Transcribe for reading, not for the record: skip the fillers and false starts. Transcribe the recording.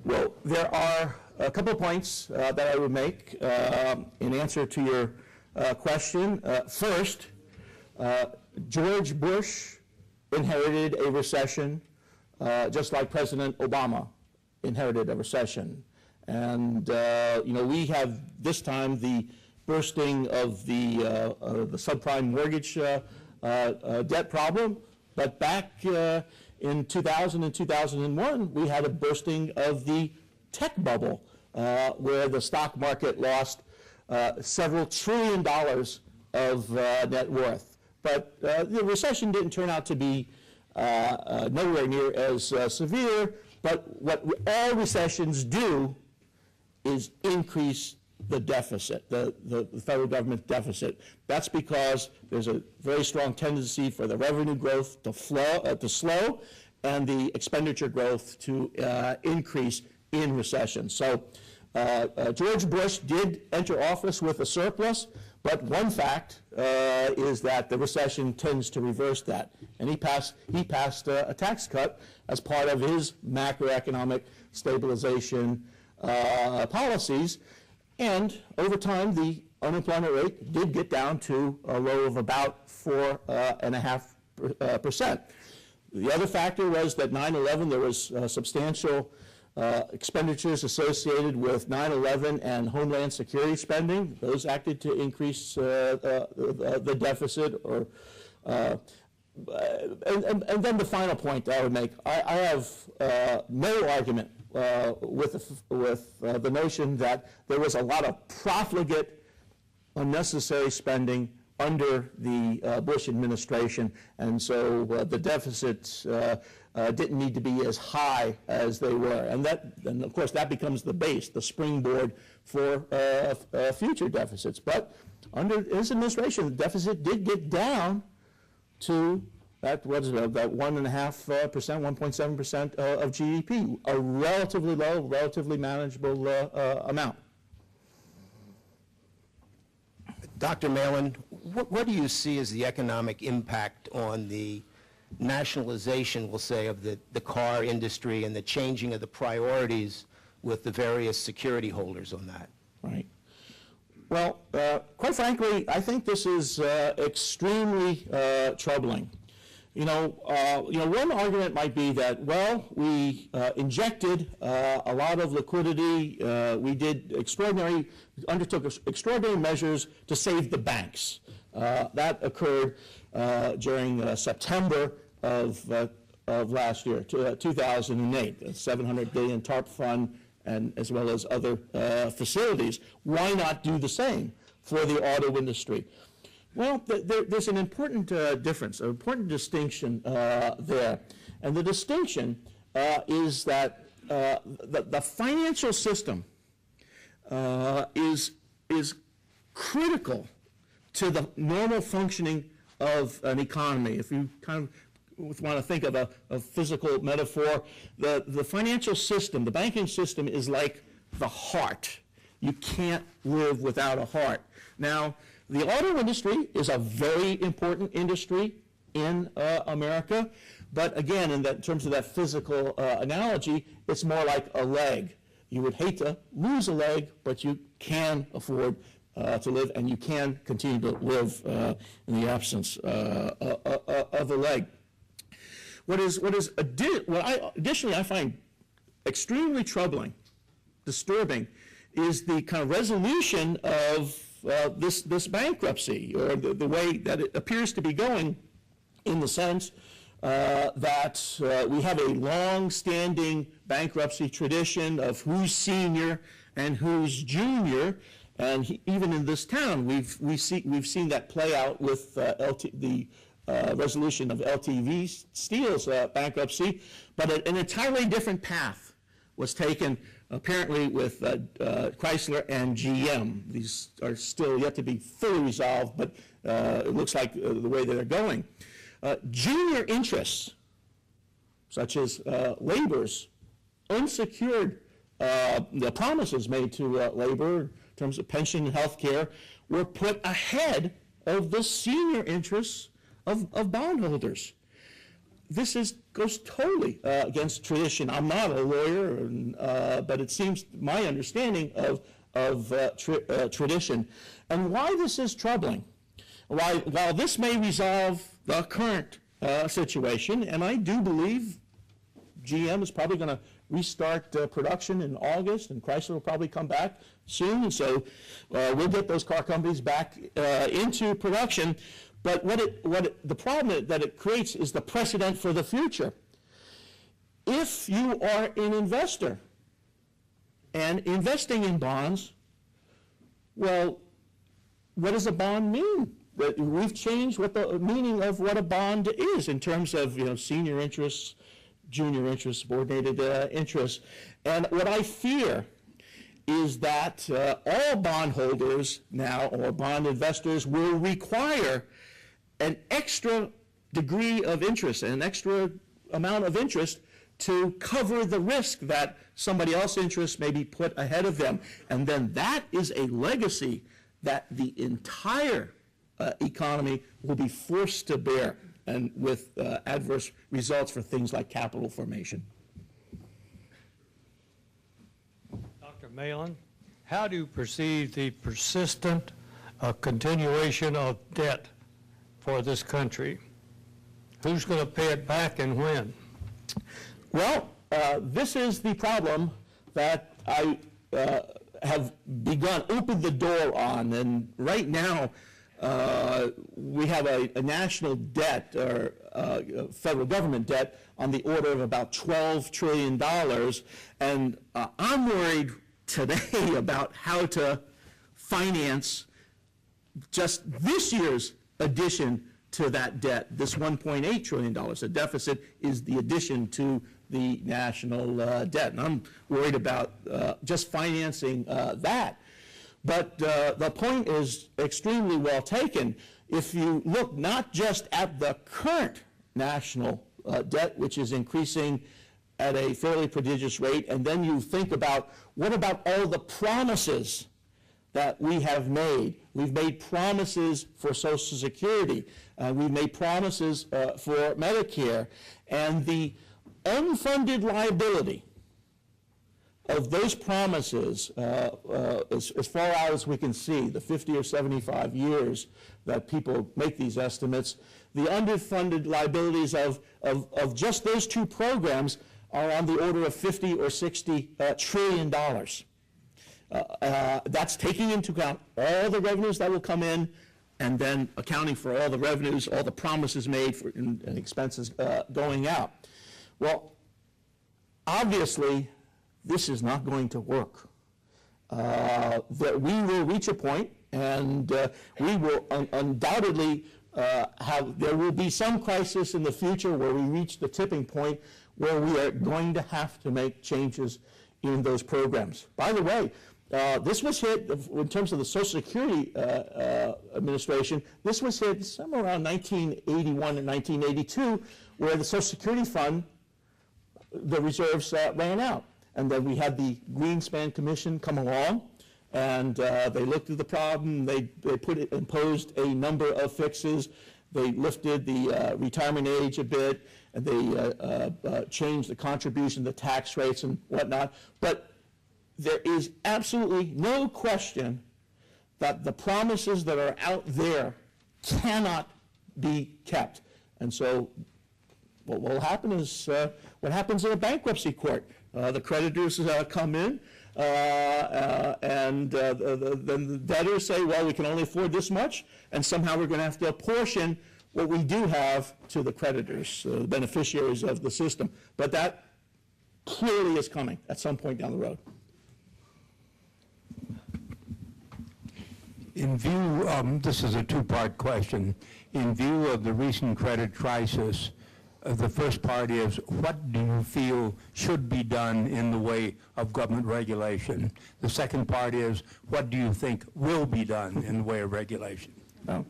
Well, there are a couple of points that I would make in answer to your question. First, George Bush inherited a recession just like President Obama inherited a recession. And we have this time the bursting of the subprime mortgage debt problem, but back in 2000 and 2001, we had a bursting of the tech bubble, where the stock market lost several $1 trillion of net worth. But the recession didn't turn out to be nowhere near as severe, but what all recessions do is increase the deficit, the federal government deficit. That's because there's a very strong tendency for the revenue growth to slow and the expenditure growth to increase in recession. So George Bush did enter office with a surplus, but one fact is that the recession tends to reverse that. And he passed a tax cut as part of his macroeconomic stabilization policies. And over time, the unemployment rate did get down to a low of about 4.5%. The other factor was that 9/11, there was substantial expenditures associated with 9/11 and Homeland Security spending. Those acted to increase the deficit. And then the final point that I would make, I have no argument with the notion that there was a lot of profligate, unnecessary spending under the Bush administration, and so the deficits didn't need to be as high as they were. And of course, that becomes the base, the springboard for future deficits. But under his administration, the deficit did get down to that 1.5%, 1.7% of GDP, a relatively low, relatively manageable amount. Dr. Mayland, what do you see as the economic impact on the nationalization, we'll say, of the car industry and the changing of the priorities with the various security holders on that? Right. Well, quite frankly, I think this is extremely troubling. One argument might be that, well, we injected a lot of liquidity. We undertook extraordinary measures to save the banks. That occurred during September of last year, 2008, the $700 billion TARP fund, and as well as other facilities. Why not do the same for the auto industry? Well, there's an important difference, an important distinction there. And the distinction is that the financial system is critical to the normal functioning of an economy. If you kind of want to think of a physical metaphor, the financial system, the banking system, is like the heart. You can't live without a heart. Now, the auto industry is a very important industry in America, but again, in terms of that physical analogy, it's more like a leg. You would hate to lose a leg, but you can afford to live, and you can continue to live in the absence of a leg. Additionally I find extremely troubling, disturbing, is the kind of resolution of this bankruptcy, or the way that it appears to be going, in the sense that we have a long-standing bankruptcy tradition of who's senior and who's junior, and even in this town, we've seen that play out with the resolution of LTV Steel's bankruptcy, but an entirely different path was taken apparently with Chrysler and GM. These are still yet to be fully resolved, but it looks like the way that they're going. Junior interests, such as labor's unsecured promises made to labor in terms of pension and health care, were put ahead of the senior interests of bondholders. goes totally against tradition. I'm not a lawyer, but it seems my understanding of tradition. And why this is troubling, while this may resolve the current situation, and I do believe GM is probably going to restart production in August, and Chrysler will probably come back soon, and so we'll get those car companies back into production. But the problem that it creates is the precedent for the future. If you are an investor and investing in bonds, well, what does a bond mean? We've changed what the meaning of what a bond is in terms of senior interests, junior interests, subordinated interests. And what I fear is that all bondholders now, or bond investors, will require an extra degree of interest, an extra amount of interest to cover the risk that somebody else's interest may be put ahead of them. And then that is a legacy that the entire economy will be forced to bear, and with adverse results for things like capital formation. Dr. Mayland, how do you perceive the persistent continuation of debt for this country? Who's going to pay it back and when? Well, this is the problem that I have opened the door on, and right now we have a national debt, or federal government debt, on the order of about $12 trillion, and I'm worried today about how to finance just this year's addition to that debt. This $1.8 trillion. The deficit is the addition to the national debt. And I'm worried about just financing that. But the point is extremely well taken. If you look not just at the current national debt, which is increasing at a fairly prodigious rate, and then you think about what about all the promises that we have made. We've made promises for Social Security. We've made promises for Medicare. And the unfunded liability of those promises, as far out as we can see, the 50 or 75 years that people make these estimates, the underfunded liabilities of just those two programs are on the order of $50 or $60 trillion. That's taking into account all the revenues that will come in, and then accounting for all the revenues, all the promises made for, and expenses going out. Well, obviously, this is not going to work. That we will reach a point, and we will undoubtedly there will be some crisis in the future where we reach the tipping point where we are going to have to make changes in those programs. By the way, this was hit, in terms of the Social Security Administration, this was hit somewhere around 1981 and 1982, where the Social Security Fund, the reserves ran out. And then we had the Greenspan Commission come along, and they looked at the problem. They imposed a number of fixes. They lifted the retirement age a bit, and they changed the contribution, the tax rates, and whatnot. But there is absolutely no question that the promises that are out there cannot be kept. And so what will happen is what happens in a bankruptcy court. The creditors come in, and then the debtors say, well, we can only afford this much, and somehow we're going to have to apportion what we do have to the creditors, the beneficiaries of the system. But that clearly is coming at some point down the road. In view, this is a two-part question. In view of the recent credit crisis, the first part is, what do you feel should be done in the way of government regulation? The second part is, what do you think will be done in the way of regulation? Well,